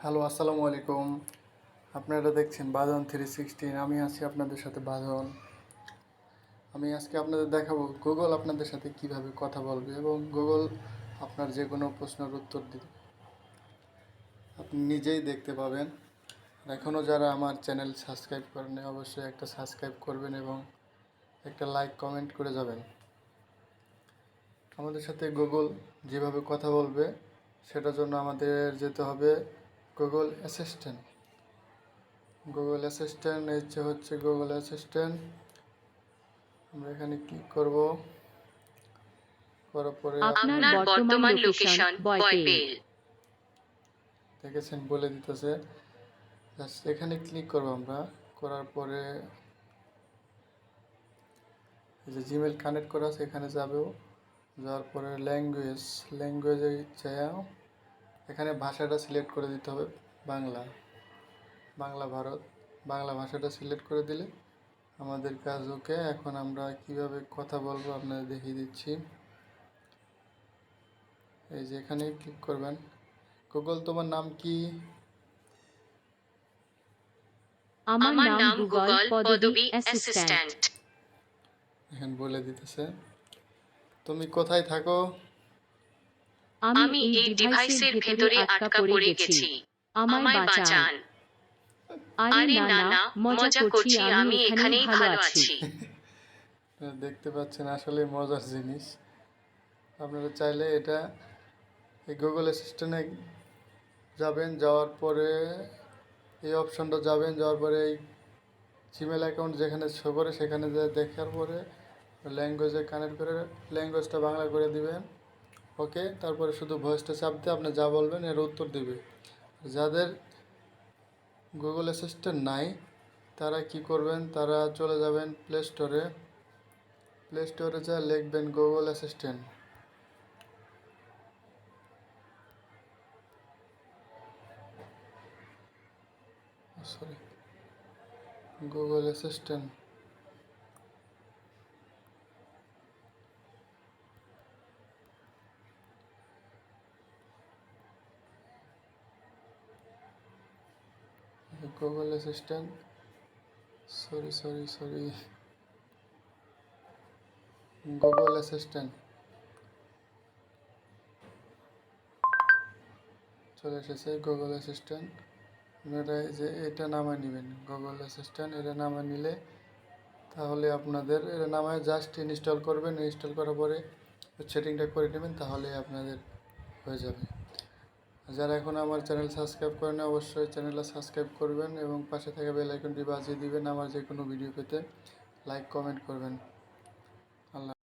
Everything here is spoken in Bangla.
হ্যালো, আসসালামু আলাইকুম। আপনারা দেখছেন বাঁধন 316। আমি আছি আপনাদের সাথে বাঁধন। আমি আজকে আপনাদের দেখাবো গুগল আপনাদের সাথে কিভাবে কথা বলবে এবং গুগল আপনার যে কোনো প্রশ্নের উত্তর দিবে। আপনি নিজেই দেখতে পাবেন। এখনও যারা আমার চ্যানেল সাবস্ক্রাইব করেন অবশ্যই একটা সাবস্ক্রাইব করবেন এবং একটা লাইক কমেন্ট করে যাবেন। আমাদের সাথে গুগল যেভাবে কথা বলবে সেটার জন্য আমাদের যেতে হবে গুগল অ্যাসিস্ট্যান্ট। গুগল অ্যাসিস্ট্যান্ট হচ্ছে গুগল অ্যাসিস্ট্যান্ট। আমরা এখানে ক্লিক করব। করার পরে আপনার বর্তমান লোকেশন বয়পেল দেখেছেন বলে দিতেছে। জাস্ট এখানে ক্লিক করব আমরা। করার পরে এই যে জিমেল কানেক্ট করা আছে এখানে যাবো। যাওয়ার পরে ল্যাঙ্গুয়েজে যাও। এখানে ভাষাটা সিলেক্ট করে দিতে হবে বাংলা ভারত। বাংলা ভাষাটা সিলেক্ট করে দিলে আমাদের কাজ ওকে। এখন আমরা কিভাবে কথা বলবো আপনাদের দেখিয়ে দিচ্ছি। এই যে এখানে ক্লিক করবেন। গুগল তোমার নাম কি? আমার নাম গুগল পদবী অ্যাসিস্ট্যান্ট। এখানে বলে দিতেছে। তুমি কোথায় থাকো? আমি এই ডিভাইসের ভেতরে আটকা পড়ে গেছি, আমায় বাঁচান। আরে না না, মজা করছি, আমি এখানেই ভালো আছি। দেখতে পাচ্ছেন আসলে মজার জিনিস। আপনারা চাইলে এটা এই গুগল অ্যাসিস্ট্যান্টে যাবেন। যাওয়ার পরে এই অপশনটা যাবেন। যাওয়ার পরে এই জিমেল অ্যাকাউন্ট যেখানে শো করে সেখানে দেখার পরে ল্যাঙ্গুয়েজে কানেক্ট করে ল্যাঙ্গুয়েজটা বাংলা করে দিবেন। ওকে, তারপরে শুধু ভয়েসটা চাপ দিয়ে আপনি যা বলবেন এর উত্তর দিবে। যাদের গুগল অ্যাসিস্ট্যান্ট নাই তারা কি করবেন, তারা চলে যাবেন প্লে স্টোরে যা লিখবেন Google assistant. Sorry, Google assistant. Google assistant, sorry, Google assistant চলে এসেছে। গুগল অ্যাসিস্ট্যান্ট আপনারা এই যে এটা নামায় নেবেন। গুগল অ্যাসিস্ট্যান্ট এটা নামায় নিলে তাহলে আপনাদের এটা নামায় জাস্ট ইনস্টল করবেন। ইনস্টল করার পরে সেটিংটা করে নেবেন, তাহলে আপনাদের হয়ে যাবে। যারা এখন আমার চ্যানেল সাবস্ক্রাইব করেন অবশ্যই চ্যানেলটা সাবস্ক্রাইব করবেন এবং পাশে থাকা বেল আইকনটি বাজিয়ে দিবেন আমার যে কোনো ভিডিও পেতে। লাইক কমেন্ট করবেন। আল্লাহ।